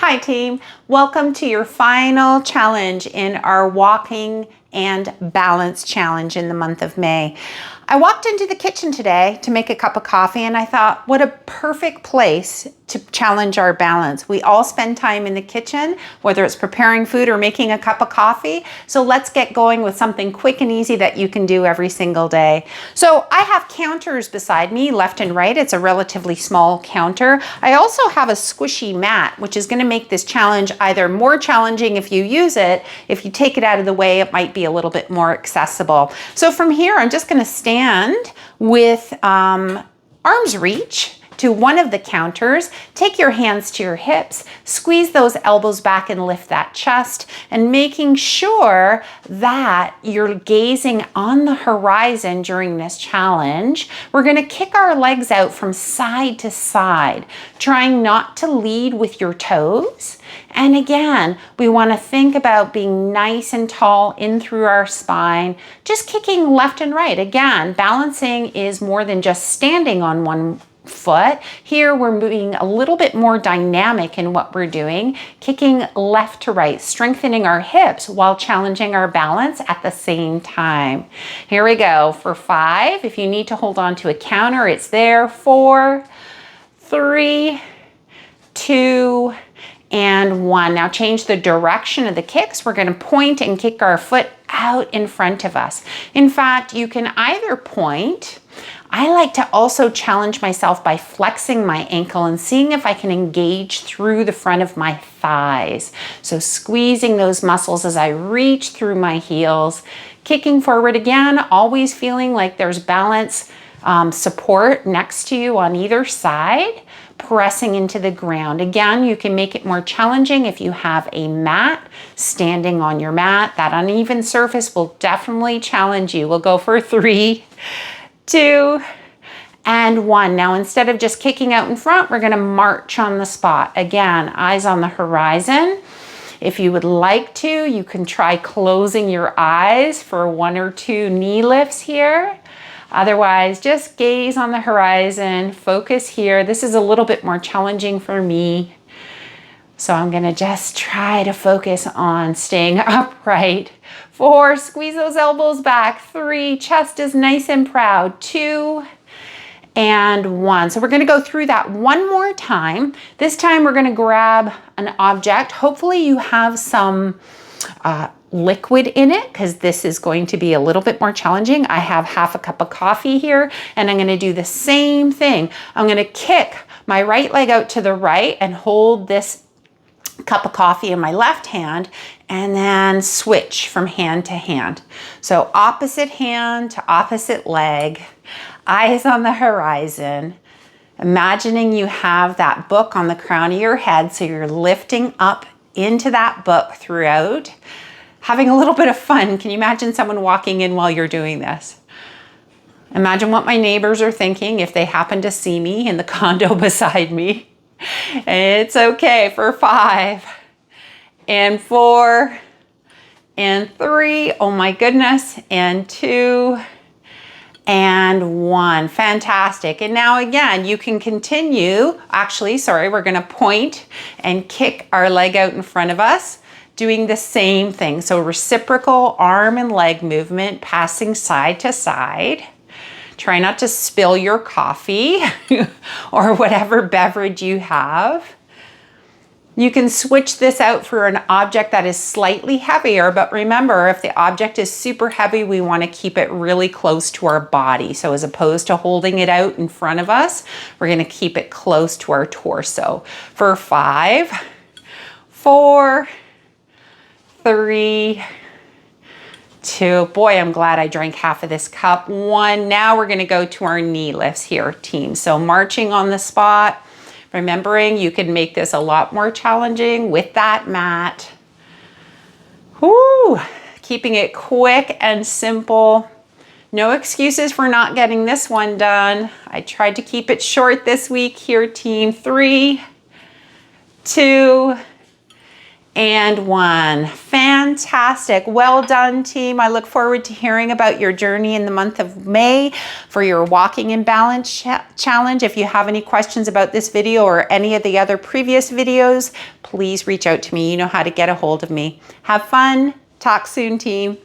Hi team, welcome to your final challenge in our walking and balance challenge in the month of May. I walked into the kitchen today to make a cup of coffee and I thought, what a perfect place to challenge our balance. We all spend time in the kitchen, whether it's preparing food or making a cup of coffee. So let's get going with something quick and easy that you can do every single day. So I have counters beside me, left and right. It's a relatively small counter. I also have a squishy mat, which is going to make this challenge either more challenging if you use it. If you take it out of the way, it might be a little bit more accessible. So from here, I'm just going to stand with arm's reach to one of the counters. Take your hands to your hips, squeeze those elbows back and lift that chest, and making sure that you're gazing on the horizon during this challenge. We're gonna kick our legs out from side to side, trying not to lead with your toes. And again, we wanna think about being nice and tall in through our spine, just kicking left and right. Again, balancing is more than just standing on one foot. Here we're moving a little bit more dynamic in what we're doing, kicking left to right, strengthening our hips while challenging our balance at the same time. Here we go for 5. If you need to hold on to a counter, it's there. 4, 3, 2, and 1. Now change the direction of the kicks. We're going to point and kick our foot out in front of us. In fact, you can either point. I like to also challenge myself by flexing my ankle and seeing if I can engage through the front of my thighs. So squeezing those muscles as I reach through my heels, kicking forward again, always feeling like there's balance support next to you on either side, pressing into the ground. Again, you can make it more challenging if you have a mat, standing on your mat. That uneven surface will definitely challenge you. We'll go for 3, 2, and 1. Now, instead of just kicking out in front, we're going to march on the spot. Again, eyes on the horizon. If you would like to, you can try closing your eyes for 1 or 2 knee lifts here. Otherwise, just gaze on the horizon, focus here. This is a little bit more challenging for me. So I'm going to just try to focus on staying upright. 4, squeeze those elbows back. 3, chest is nice and proud. 2, and 1. So we're going to go through that one more time. This time we're going to grab an object. Hopefully you have some liquid in it, because this is going to be a little bit more challenging. I have half a cup of coffee here, and I'm going to do the same thing. I'm going to kick my right leg out to the right and hold this cup of coffee in my left hand, and then switch from hand to hand. So opposite hand to opposite leg, eyes on the horizon, imagining you have that book on the crown of your head, so you're lifting up into that book throughout, having a little bit of fun. Can you imagine someone walking in while you're doing this? Imagine what my neighbors are thinking if they happen to see me in the condo beside me. It's okay for 5 and 4 and 3. Oh my goodness. And 2 and 1. Fantastic. And now again, you can continue. Actually, sorry, we're going to point and kick our leg out in front of us, doing the same thing. So reciprocal arm and leg movement, passing side to side. Try not to spill your coffee or whatever beverage you have. You can switch this out for an object that is slightly heavier, but remember, if the object is super heavy, we want to keep it really close to our body. So as opposed to holding it out in front of us, we're going to keep it close to our torso. For 5, 4, 3, 2. Boy, I'm glad I drank half of this cup. 1. Now we're going to go to our knee lifts here, team. So marching on the spot, remembering you can make this a lot more challenging with that mat. Woo! Keeping it quick and simple. No excuses for not getting this one done. I tried to keep it short this week here, team. 3, 2, and 1. Fantastic. Well done, team. I look forward to hearing about your journey in the month of May for your walking and balance challenge. If you have any questions about this video or any of the other previous videos, please reach out to me. You know how to get a hold of me. Have fun. Talk soon, team.